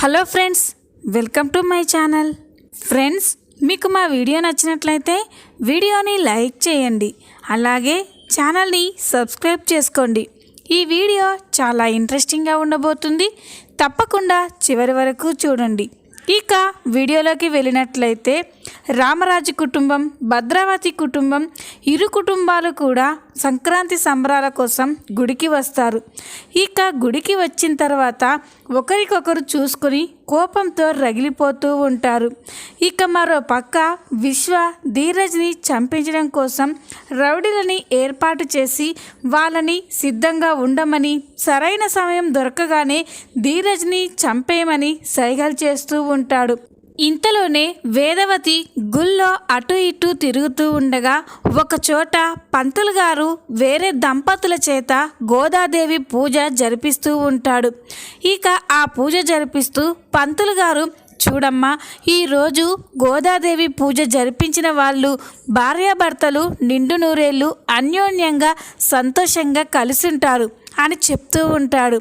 Hello friends, welcome to my channel. Friends, మీకు మా video నచ్చినట్లయితే వీడియోని లైక్ చేయండి, అలాగే ఛానల్ని సబ్స్క్రైబ్ చేసుకోండి. ఈ వీడియో చాలా ఇంట్రెస్టింగ్గా ఉండబోతుంది, తప్పకుండా చివరి వరకు చూడండి. ఇక వీడియోలోకి వెళ్ళినట్లయితే రామరాజు కుటుంబం, భద్రావతి కుటుంబం, ఇరు కుటుంబాలు కూడా సంక్రాంతి సంబరాల కోసం గుడికి వస్తారు. ఇక గుడికి వచ్చిన తర్వాత ఒకరికొకరు చూసుకొని కోపంతో రగిలిపోతూ ఉంటారు. ఇక మరో పక్క విశ్వ ధీరజ్ని చంపించడం కోసం రౌడీలని ఏర్పాటు చేసి వాళ్ళని సిద్ధంగా ఉండమని, సరైన సమయం దొరకగానే ధీరజ్ని చంపేయమని సైగలు చేస్తూ ఉంటాడు. ఇంతలోనే వేదవతి గుళ్ళో అటు ఇటు తిరుగుతూ ఉండగా ఒకచోట పంతులు గారు వేరే దంపతుల చేత గోదాదేవి పూజ జరిపిస్తూ ఉంటాడు. ఇక ఆ పూజ జరిపిస్తూ పంతులు గారు, చూడమ్మా, ఈరోజు గోదాదేవి పూజ జరిపించిన వాళ్ళు భార్యాభర్తలు నిండు నూరేళ్ళు అన్యోన్యంగా సంతోషంగా కలిసి ఉంటారు అని చెప్తూ ఉంటాడు.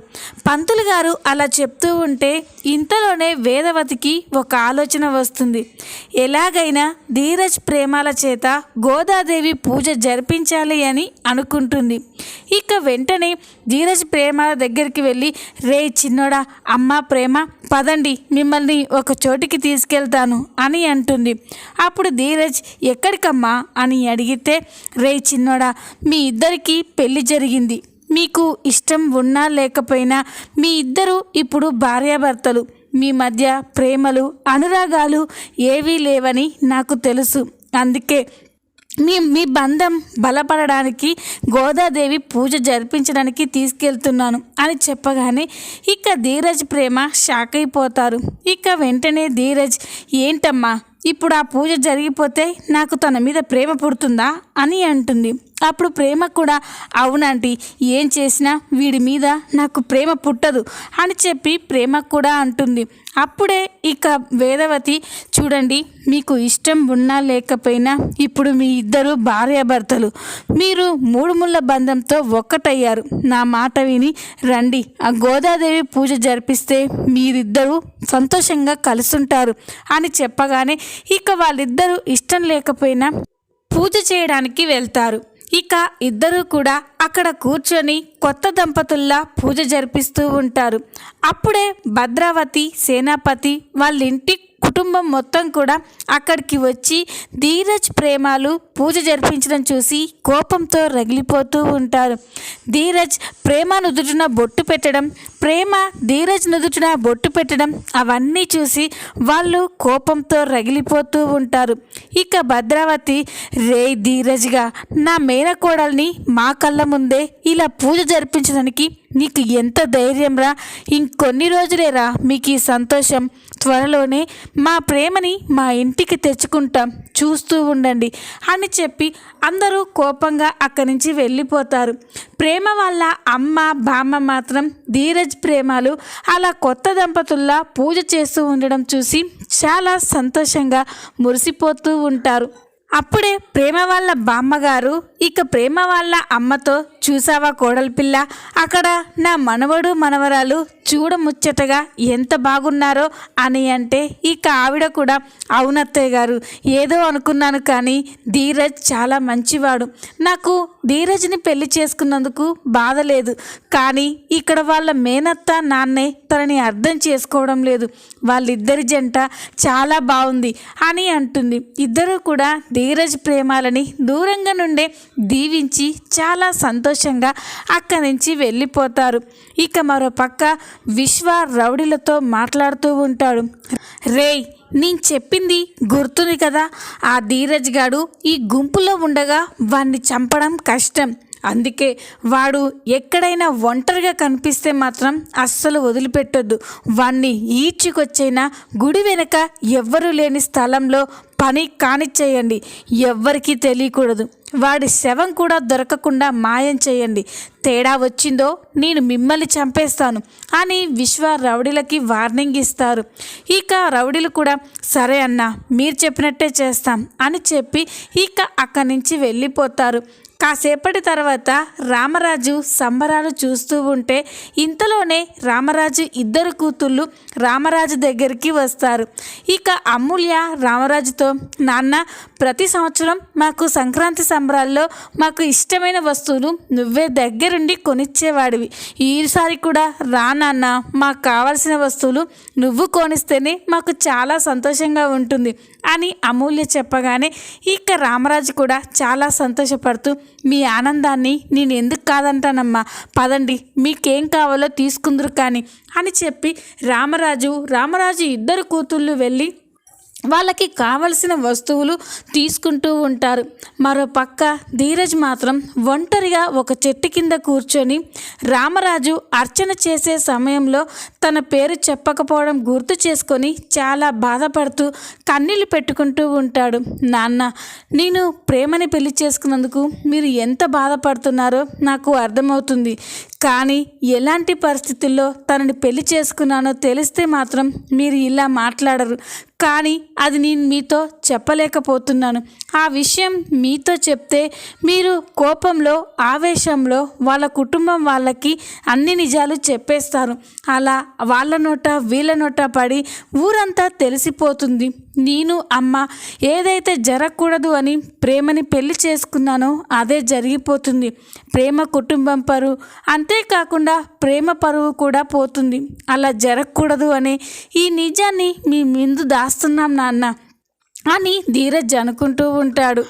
పంతులు గారు అలా చెప్తూ ఉంటే ఇంతలోనే వేదవతికి ఒక ఆలోచన వస్తుంది. ఎలాగైనా ధీరజ్ ప్రేమాల చేత గోదాదేవి పూజ జరిపించాలి అని అనుకుంటుంది. ఇక వెంటనే ధీరజ్ ప్రేమాల దగ్గరికి వెళ్ళి, రే చిన్నోడా, అమ్మ ప్రేమ, పదండి, మిమ్మల్ని ఒక చోటికి తీసుకెళ్తాను అని అంటుంది. అప్పుడు ధీరజ్ ఎక్కడికమ్మా అని అడిగితే, రే చిన్నోడా, మీ ఇద్దరికి పెళ్లి జరిగింది, మీకు ఇష్టం ఉన్నా లేకపోయినా మీ ఇద్దరు ఇప్పుడు భార్యాభర్తలు, మీ మధ్య ప్రేమలు అనురాగాలు ఏవీ లేవని నాకు తెలుసు. అందుకే మీ బంధం బలపడడానికి గోదాదేవి పూజ జరిపించడానికి తీసుకెళ్తున్నాను అని చెప్పగానే ఇక ధీరజ్ ప్రేమ షాక్ అయిపోతారు. ఇక వెంటనే ధీరజ్, ఏంటమ్మా ఇప్పుడు ఆ పూజ జరిగిపోతే నాకు తన మీద ప్రేమ పుడుతుందా అని అంటుంది. అప్పుడు ప్రేమ కూడా, అవునంటీ, ఏం చేసినా వీడి మీద నాకు ప్రేమ పుట్టదు అని చెప్పి ప్రేమ కూడా అంటుంది. అప్పుడే ఇక వేదవతి, చూడండి, మీకు ఇష్టం ఉన్నా లేకపోయినా ఇప్పుడు మీ ఇద్దరు భార్యాభర్తలు, మీరు మూడు ముళ్ళ బంధంతో ఒక్కటయ్యారు. నా మాట విని రండి, ఆ గోదాదేవి పూజ జరిపిస్తే మీరిద్దరూ సంతోషంగా కలుసుంటారు అని చెప్పగానే ఇక వాళ్ళిద్దరూ ఇష్టం లేకపోయినా పూజ చేయడానికి వెళ్తారు. ఇక ఇద్దరూ కూడా అక్కడ కూర్చొని కొత్త దంపతుల్లా పూజ జరిపిస్తూ ఉంటారు. అప్పుడే భద్రావతి, సేనాపతి వాళ్ళ ఇంటి కుటుంబం మొత్తం కూడా అక్కడికి వచ్చి ధీరజ్ ప్రేమాలు పూజ జరిపించడం చూసి కోపంతో రగిలిపోతూ ఉంటారు. ధీరజ్ ప్రేమ నుదుటిన బొట్టు పెట్టడం, ప్రేమ ధీరజ్ నుదుటిన బొట్టు పెట్టడం అవన్నీ చూసి వాళ్ళు కోపంతో రగిలిపోతూ ఉంటారు. ఇక భద్రావతి, రే ధీరజ్గా నా మేనకోడల్ని మా కళ్ళ ముందే ఇలా పూజ జరిపించడానికి నీకు ఎంత ధైర్యం రా, ఇంకొన్ని రోజులేరా మీకు ఈ సంతోషం, త్వరలోనే మా ప్రేమని మా ఇంటికి తెచ్చుకుంటాం, చూస్తూ ఉండండి అని చెప్పి అందరూ కోపంగా అక్కడి నుంచి వెళ్ళిపోతారు. ప్రేమ వాళ్ళ అమ్మ బామ్మ మాత్రం ధీరజ్ ప్రేమలు అలా కొత్త దంపతుల్లా పూజ చేస్తూ ఉండడం చూసి చాలా సంతోషంగా మురిసిపోతూ ఉంటారు. అప్పుడే ప్రేమ వాళ్ళ బామ్మగారు ఇక ప్రేమ వాళ్ళ అమ్మతో, చూసావా కోడలి పిల్ల, అక్కడ నా మనవడు మనవరాలు చూడముచ్చటగా ఎంత బాగున్నారో అని అంటే ఇక ఆవిడ కూడా, అవునత్తయ్య గారు, ఏదో అనుకున్నాను కానీ ధీరజ్ చాలా మంచివాడు, నాకు ధీరజ్ని పెళ్లి చేసుకున్నందుకు బాధ లేదు, కానీ ఇక్కడ వాళ్ళ మేనత్త నాన్నే తనని అర్థం చేసుకోవడం లేదు, వాళ్ళిద్దరి జంట చాలా బాగుంది అని అంటుంది. ఇద్దరూ కూడా ధీరజ్ ప్రేమాలని దూరంగా నుండే దీవించి చాలా సంతోషంగా అక్కడి నుంచి వెళ్ళిపోతారు. ఇక మరో పక్క విశ్వ రౌడీలతో మాట్లాడుతూ ఉంటాడు. రేయ్, నేను చెప్పింది గుర్తుంది కదా, ఆ ధీరజ్ గాడు ఈ గుంపులో ఉండగా వాణ్ణి చంపడం కష్టం, అందుకే వాడు ఎక్కడైనా ఒంటరిగా కనిపిస్తే మాత్రం అస్సలు వదిలిపెట్టొద్దు, వాణ్ణి ఈడ్చుకొచ్చైనా గుడి వెనక ఎవ్వరూ లేని స్థలంలో పని కానిచ్చేయండి, ఎవ్వరికీ తెలియకూడదు, వాడి శవం కూడా దొరకకుండా మాయం చేయండి, తేడా వచ్చిందో నేను మిమ్మల్ని చంపేస్తాను అని విశ్వ రౌడీలకి వార్నింగ్ ఇస్తారు. ఇక రౌడీలు కూడా, సరే అన్న, మీరు చెప్పినట్టే చేస్తాం అని చెప్పి ఇక అక్కడి నుంచి వెళ్ళిపోతారు. కాసేపటి తర్వాత రామరాజు సంబరాలు చూస్తూ ఉంటే ఇంతలోనే రామరాజు ఇద్దరు కూతుళ్ళు రామరాజు దగ్గరికి వస్తారు. ఇక అమూల్య రామరాజుతో, నాన్న, ప్రతి సంవత్సరం మాకు సంక్రాంతి సంబరాల్లో మాకు ఇష్టమైన వస్తువులు నువ్వే దగ్గరుండి కొనిచ్చేవాడివి. ఈసారి కూడా రా నాన్న, మాకు కావాల్సిన వస్తువులు నువ్వు కొనిస్తేనే మాకు చాలా సంతోషంగా ఉంటుంది అని అమూల్య చెప్పగానే ఇక రామరాజు కూడా చాలా సంతోషపడుతూ, మీ ఆనందాన్ని నేను ఎందుకు కాదంటానమ్మా, పదండి మీకేం కావాలో తీసుకుందరు కానీ అని చెప్పి రామరాజు ఇద్దరు కూతుళ్ళు వెళ్ళి వాళ్ళకి కావలసిన వస్తువులు తీసుకుంటూ ఉంటారు. మరో పక్క ధీరజ్ మాత్రం ఒంటరిగా ఒక చెట్టు కింద కూర్చొని రామరాజు అర్చన చేసే సమయంలో తన పేరు చెప్పకపోవడం గుర్తు చేసుకొని చాలా బాధపడుతూ కన్నీళ్ళు పెట్టుకుంటూ ఉంటాడు. నాన్న, నేను ప్రేమని పెళ్లి చేసుకున్నందుకు మీరు ఎంత బాధపడుతున్నారో నాకు అర్థమవుతుంది. కానీ ఎలాంటి పరిస్థితుల్లో తనని పెళ్లి చేసుకున్నానో తెలిస్తే మాత్రం మీరు ఇలా మాట్లాడరు. కానీ అది నేను మీతో చెప్పలేకపోతున్నాను. ఆ విషయం మీతో చెప్తే మీరు కోపంలో, ఆవేశంలో వాళ్ళ కుటుంబం వాళ్ళకి అన్ని నిజాలు చెప్పేస్తారు. అలా వాళ్ళ నోట వీళ్ళ నోట పడి ఊరంతా తెలిసిపోతుంది. నేను అమ్మ ఏదైతే జరగకూడదు అని ప్రేమని పెళ్లి చేసుకున్నానో అదే జరిగిపోతుంది. ప్రేమ కుటుంబం పరువు, అంతేకాకుండా ప్రేమ పరువు కూడా పోతుంది. అలా జరగకూడదు అనే ఈ నిజాన్ని మీ ముందు దాస్తున్నాం నాన్న అని ధీరజ్ అనుకుంటూ ఉంటాడు.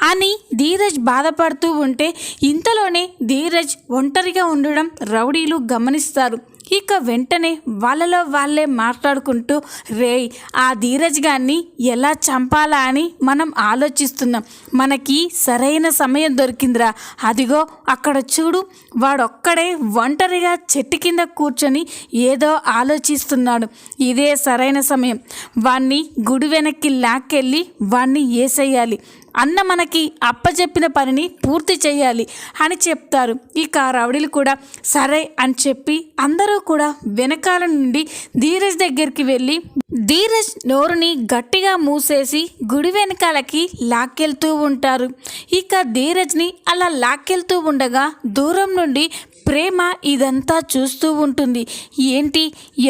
అని ధీరజ్ బాధపడుతూ ఉంటే ఇంతలోనే ధీరజ్ ఒంటరిగా ఉండడం రౌడీలు గమనిస్తారు. ఇక వెంటనే వాళ్ళలో వాళ్ళే మాట్లాడుకుంటూ, రేయ్, ఆ ధీరజ్ గారిని ఎలా చంపాలా అని మనం ఆలోచిస్తున్నాం. మనకి సరైన సమయం దొరికిందిరా. అదిగో అక్కడ చూడు, వాడొక్కడే ఒంటరిగా చెట్టు కింద కూర్చొని ఏదో ఆలోచిస్తున్నాడు. ఇదే సరైన సమయం. వాణ్ణి గుడి వెనక్కి లాక్కెళ్ళి వాణ్ణి ఏసేయాలి. అన్న మనకి అప్పచెప్పిన పనిని పూర్తి చేయాలి అని చెప్తారు. ఇక రౌడీలు కూడా సరే అని చెప్పి అందరూ కూడా వెనకాల నుండి ధీరజ్ దగ్గరికి వెళ్ళి ధీరజ్ నోరుని గట్టిగా మూసేసి గుడి వెనకాలకి లాక్కెళ్తూ ఉంటారు. ఇక ధీరజ్ని అలా లాక్కెళ్తూ ఉండగా దూరం నుండి ప్రేమ ఇదంతా చూస్తూ ఉంటుంది. ఏంటి,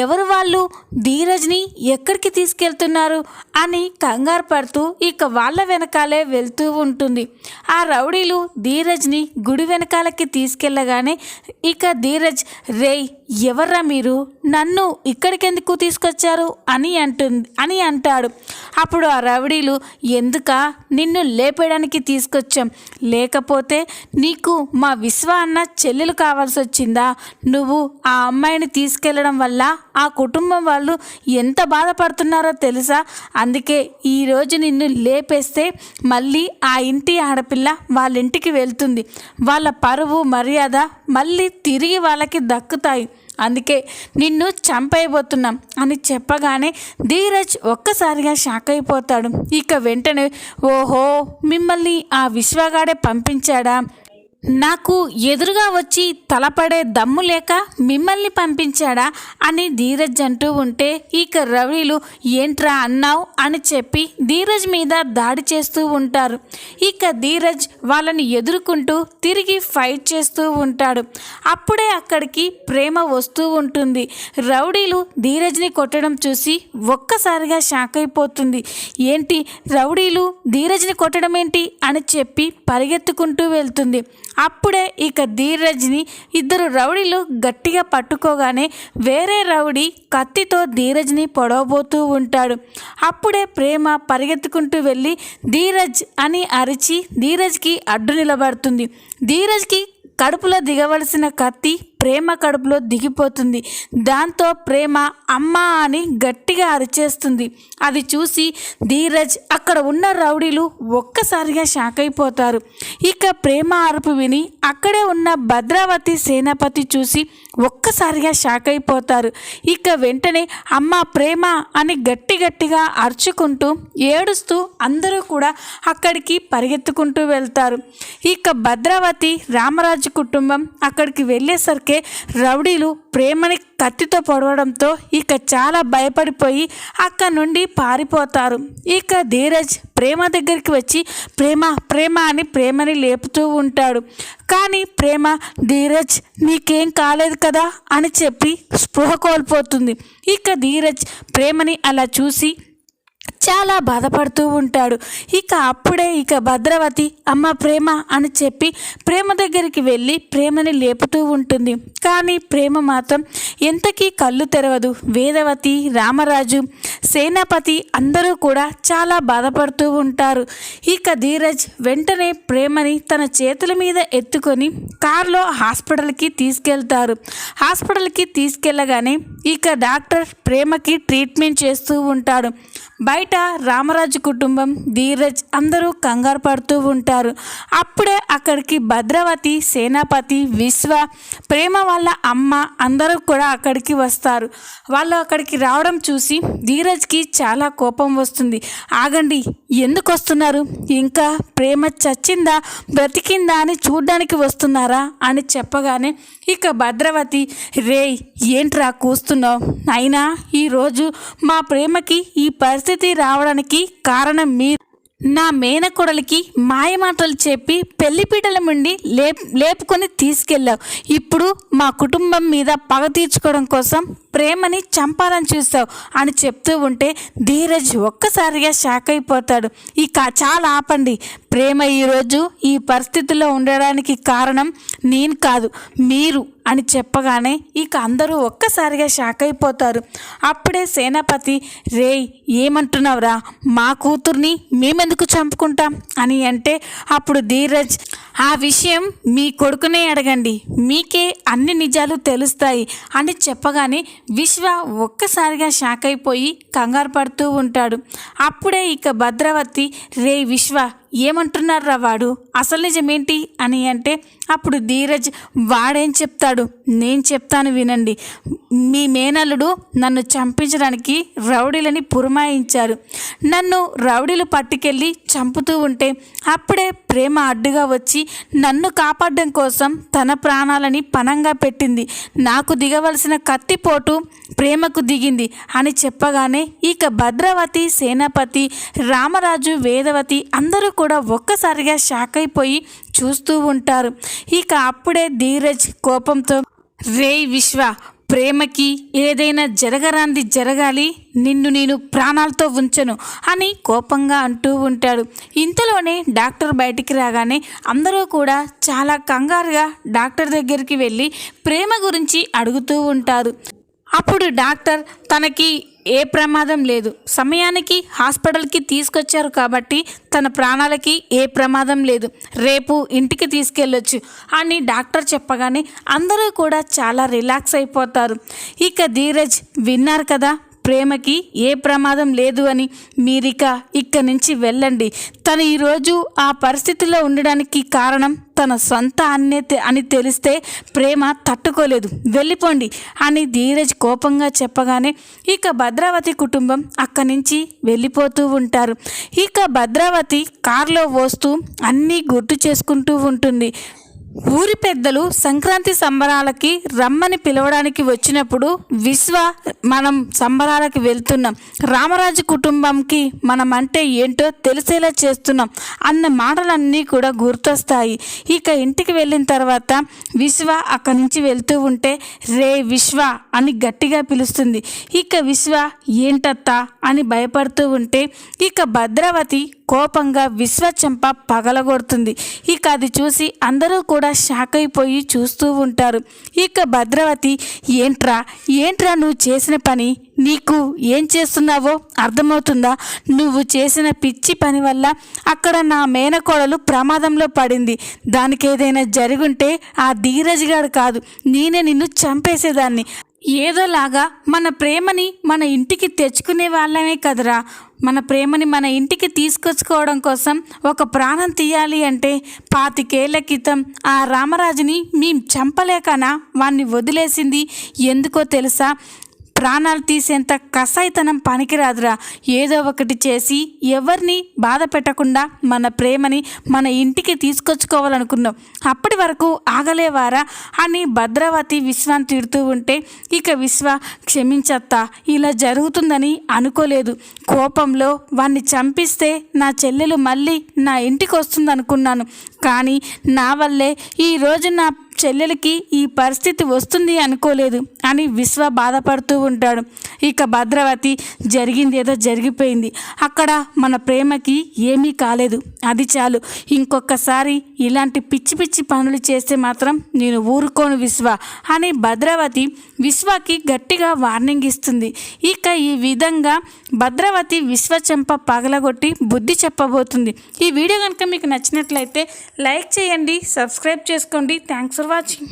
ఎవరు వాళ్ళు, ధీరజ్ని ఎక్కడికి తీసుకెళ్తున్నారు అని కంగారు పడుతూ ఇక వాళ్ళ వెనకాలే వెళ్తూ ఉంటుంది. ఆ రౌడీలు ధీరజ్ని గుడి వెనకాలకి తీసుకెళ్ళగానే ఇక ధీరజ్, రేయ్, ఎవర్రా మీరు, నన్ను ఇక్కడికెందుకు తీసుకొచ్చారు అని అంటాడు. అప్పుడు ఆ రౌడీలు, ఎందుక, నిన్ను లేపేయడానికి తీసుకొచ్చాం. లేకపోతే నీకు మా విశ్వ అన్న చెల్లెలు కావాల్సి వచ్చిందా? నువ్వు ఆ అమ్మాయిని తీసుకెళ్లడం వల్ల ఆ కుటుంబం వాళ్ళు ఎంత బాధపడుతున్నారో తెలుసా? అందుకే ఈరోజు నిన్ను లేపేస్తే మళ్ళీ ఆ ఇంటి ఆడపిల్ల వాళ్ళ ఇంటికి వెళ్తుంది. వాళ్ళ పరువు మర్యాద మళ్ళీ తిరిగి వాళ్ళకి దక్కుతాయి. అందుకే నిన్ను చంపైపోతున్నాం అని చెప్పగానే ధీరజ్ ఒక్కసారిగా షాక్ అయిపోతాడు. ఇక వెంటనే, ఓహో, మిమ్మల్ని ఆ విశ్వగాడే పంపించాడా? నాకు ఎదురుగా వచ్చి తలపడే దమ్ము లేక మిమ్మల్ని పంపించాడా అని ధీరజ్ అంటూ ఉంటే ఇక రౌడీలు, ఏంట్రా అన్నావు అని చెప్పి ధీరజ్ మీద దాడి చేస్తూ ఉంటారు. ఇక ధీరజ్ వాళ్ళని ఎదుర్కొంటూ తిరిగి ఫైట్ చేస్తూ ఉంటాడు. అప్పుడే అక్కడికి ప్రేమ వస్తూ ఉంటుంది. రౌడీలు ధీరజ్ని కొట్టడం చూసి ఒక్కసారిగా షాక్ అయిపోతుంది. ఏంటి, రౌడీలు ధీరజ్ని కొట్టడం ఏంటి అని చెప్పి పరిగెత్తుకుంటూ వెళ్తుంది. అప్పుడే ఇక ధీరజ్ని ఇద్దరు రౌడీలు గట్టిగా పట్టుకోగానే వేరే రౌడీ కత్తితో ధీరజ్ని పొడవబోతూ ఉంటాడు. అప్పుడే ప్రేమ పరిగెత్తుకుంటూ వెళ్ళి ధీరజ్ అని అరిచి ధీరజ్కి అడ్డు నిలబడుతుంది. ధీరజ్కి కడుపులో దిగవలసిన కత్తి ప్రేమ కడుపులో దిగిపోతుంది. దాంతో ప్రేమ అమ్మ అని గట్టిగా అరిచేస్తుంది. అది చూసి ధీరజ్, అక్కడ ఉన్న రౌడీలు ఒక్కసారిగా షాక్ అయిపోతారు. ఇక ప్రేమ అరుపు విని అక్కడే ఉన్న భద్రావతి సేనాపతి చూసి ఒక్కసారిగా షాక్ అయిపోతారు. ఇక వెంటనే అమ్మ ప్రేమ అని గట్టిగా అరుచుకుంటూ ఏడుస్తూ అందరూ కూడా అక్కడికి పరిగెత్తుకుంటూ వెళ్తారు. ఇక భద్రావతి రామరాజు కుటుంబం అక్కడికి వెళ్ళేసరికి ఇంతలోకే రౌడీలు ప్రేమని కత్తితో పొడవడంతో ఇక చాలా భయపడిపోయి అక్కడ నుండి పారిపోతారు. ఇక ధీరజ్ ప్రేమ దగ్గరికి వచ్చి ప్రేమ ప్రేమ అని ప్రేమని లేపుతూ ఉంటాడు. కానీ ప్రేమ ధీరజ్ నీకేం కాలేదు కదా అని చెప్పి స్పృహ కోల్పోతుంది. ఇక ధీరజ్ ప్రేమని అలా చూసి చాలా బాధపడుతూ ఉంటాడు. ఇక అప్పుడే భద్రవతి అమ్మ ప్రేమ అని చెప్పి ప్రేమ దగ్గరికి వెళ్ళి ప్రేమని లేపుతూ ఉంటుంది. కానీ ప్రేమ మాత్రం ఎంతకీ కళ్ళు తెరవదు. వేదవతి, రామరాజు, సేనాపతి అందరూ కూడా చాలా బాధపడుతూ ఉంటారు. ఇక ధీరజ్ వెంటనే ప్రేమని తన చేతుల మీద ఎత్తుకొని కారులో హాస్పిటల్కి తీసుకెళ్తారు. హాస్పిటల్కి తీసుకెళ్ళగానే ఇక డాక్టర్ ప్రేమకి ట్రీట్మెంట్ చేస్తూ ఉంటాడు. బయట రామరాజు కుటుంబం, ధీరజ్ అందరూ కంగారు పడుతూ ఉంటారు. అప్పుడే అక్కడికి భద్రవతి, సేనాపతి, విశ్వ, ప్రేమ వాళ్ళ అమ్మ అందరూ కూడా అక్కడికి వస్తారు. వాళ్ళు అక్కడికి రావడం చూసి ధీరజ్కి చాలా కోపం వస్తుంది. ఆగండి, ఎందుకు వస్తున్నారు? ఇంకా ప్రేమ చచ్చిందా బ్రతికిందా అని చూడ్డానికి వస్తున్నారా అని చెప్పగానే ఇక భద్రవతి రేయ్ ఏంట్రా కూస్తున్నావు? అయినా ఈరోజు మా ప్రేమకి ఈ పరిస్థితి రావడానికి కారణం మీరు. నా మేనకోడలికి మాయమాటలు చెప్పి పెళ్లిపీటల నుండి లేపుకొని తీసుకెళ్ళావు. ఇప్పుడు మా కుటుంబం మీద పగ తీర్చుకోవడం కోసం ప్రేమని చంపాలని చూసావు అని చెప్తూ ఉంటే ధీరజ్ ఒక్కసారిగా షాక్ అయిపోతాడు. ఇక చాలా ఆపండి, ప్రేమ ఈరోజు ఈ పరిస్థితిలో ఉండడానికి కారణం నేను కాదు మీరు అని చెప్పగానే ఇక అందరూ ఒక్కసారిగా షాక్ అయిపోతారు. అప్పుడే సేనాపతి రేయ్ ఏమంటున్నావురా? మా కూతుర్ని మేమెందుకు చంపుకుంటాం అని అంటే అప్పుడు ధీరజ్ ఆ విషయం మీ కొడుకునే అడగండి, మీకే అన్ని నిజాలు తెలుస్తాయి అని చెప్పగానే విశ్వ ఒక్కసారిగా షాక్ అయిపోయి కంగారు పడుతూ ఉంటాడు. అప్పుడే ఇక భద్రవతి రే విశ్వ ఏమంటున్నారా వాడు? అసలు నిజమేంటి అని అంటే అప్పుడు ధీరజ్ వాడేం చెప్తాడు, నేను చెప్తాను వినండి. మీ మేనల్లుడు నన్ను చంపించడానికి రౌడీలని పురమాయించారు. నన్ను రౌడీలు పట్టుకెళ్ళి చంపుతూ ఉంటే అప్పుడే ప్రేమ అడ్డుగా వచ్చి నన్ను కాపాడడం కోసం తన ప్రాణాలని పణంగా పెట్టింది. నాకు దిగవలసిన కత్తిపోటు ప్రేమకు దిగింది అని చెప్పగానే ఇక భద్రవతి, సేనాపతి, రామరాజు, వేదవతి అందరూ కూడా ఒక్కసారిగా షాక్ అయిపోయి చూస్తూ ఉంటారు. ఇక అప్పుడే ధీరజ్ కోపంతో రేయ్ విశ్వ, ప్రేమకి ఏదైనా జరగరాంది జరగాలి, నిన్ను నేను ప్రాణాలతో ఉంచను అని కోపంగా అంటూ ఉంటాడు. ఇంతలోనే డాక్టర్ బయటికి రాగానే అందరూ కూడా చాలా కంగారుగా డాక్టర్ దగ్గరికి వెళ్ళి ప్రేమ గురించి అడుగుతూ ఉంటారు. అప్పుడు డాక్టర్ తనకి ఏ ప్రమాదం లేదు, సమయానికి హాస్పిటల్కి తీసుకొచ్చారు కాబట్టి తన ప్రాణాలకి ఏ ప్రమాదం లేదు, రేపు ఇంటికి తీసుకెళ్ళొచ్చు అని డాక్టర్ చెప్పగానే అందరూ కూడా చాలా రిలాక్స్ అయిపోతారు. ఇక ధీరజ్ విన్నారు కదా, ప్రేమకి ఏ ప్రమాదం లేదు అని, ఇక్కడి నుంచి వెళ్ళండి. తను ఈరోజు ఆ పరిస్థితిలో ఉండడానికి కారణం తన సొంత అని తెలిస్తే ప్రేమ తట్టుకోలేదు, వెళ్ళిపోండి అని ధీరజ్ కోపంగా చెప్పగానే ఇక భద్రావతి కుటుంబం అక్కడి నుంచి వెళ్ళిపోతూ ఉంటారు. ఇక భద్రావతి కారులో వస్తూ అన్నీ గుర్తు చేసుకుంటూ ఉంటుంది. ఊరి పెద్దలు సంక్రాంతి సంబరాలకి రమ్మని పిలవడానికి వచ్చినప్పుడు విశ్వ మనం సంబరాలకి వెళ్తున్నాం, రామరాజు కుటుంబంకి మనం అంటే ఏంటో తెలిసేలా చేస్తున్నాం అన్న మాటలన్నీ కూడా గుర్తొస్తాయి. ఇక ఇంటికి వెళ్ళిన తర్వాత విశ్వ అక్కడి నుంచి వెళ్తూ ఉంటే రే విశ్వ అని గట్టిగా పిలుస్తుంది. ఇక విశ్వ ఏంటత్తా అని భయపడుతూ ఉంటే ఇక భద్రావతి కోపంగా విశ్వ చెంప పగలగొడుతుంది. ఇక అది చూసి అందరూ కూడా షాక్ అయిపోయి చూస్తూ ఉంటారు. ఇక భద్రావతి ఏంట్రా నువ్వు చేసిన పని, నీకు ఏం చేస్తున్నావో అర్థమవుతుందా? నువ్వు చేసిన పిచ్చి పని వల్ల అక్కడ నా మేనకోడలు ప్రమాదంలో పడింది. దానికి ఏదైనా జరుగుంటే ఆ ధీరజ్ గారు కాదు, నేనే నిన్ను చంపేసేదాన్ని. ఏదోలాగా మన ప్రేమని మన ఇంటికి తెచ్చుకునే వాళ్ళమే కదరా, మన ప్రేమని మన ఇంటికి తీసుకొచ్చుకోవడం కోసం ఒక ప్రాణం తీయాలి అంటే 25 ఏళ్ల క్రితం ఆ రామరాజుని మేము చంపలేకనా వాణ్ణి వదిలేసింది. ఎందుకో తెలుసా, ప్రాణాలు తీసేంత కసాయితనం పనికిరాదురా. ఏదో ఒకటి చేసి ఎవరిని బాధ పెట్టకుండా మన ప్రేమని మన ఇంటికి తీసుకొచ్చుకోవాలనుకున్నాం. అప్పటి వరకు ఆగలేవారా అని భద్రావతి విశ్వాన్ని తిడుతూ ఉంటే ఇక విశ్వ, క్షమించత్తా, ఇలా జరుగుతుందని అనుకోలేదు. కోపంలో వాణ్ణి చంపిస్తే నా చెల్లెలు మళ్ళీ నా ఇంటికి వస్తుంది అనుకున్నాను. కానీ నా వల్లే ఈరోజు నా చెల్లెలకి ఈ పరిస్థితి వస్తుంది అనుకోలేదు అని విశ్వ బాధపడుతూ ఉంటాడు. ఇక భద్రావతి, జరిగింది ఏదో జరిగిపోయింది, అక్కడ మన ప్రేమకి ఏమీ కాలేదు, అది చాలు. ఇంకొకసారి ఇలాంటి పిచ్చి పిచ్చి పనులు చేస్తే మాత్రం నేను ఊరుకోను విశ్వ అని భద్రావతి విశ్వకి గట్టిగా వార్నింగ్ ఇస్తుంది. ఇక ఈ విధంగా భద్రావతి విశ్వ చెంప పగలగొట్టి బుద్ధి చెప్పబోతుంది. ఈ వీడియో కనుక మీకు నచ్చినట్లయితే లైక్ చేయండి, సబ్స్క్రైబ్ చేసుకోండి. Thanks for watching.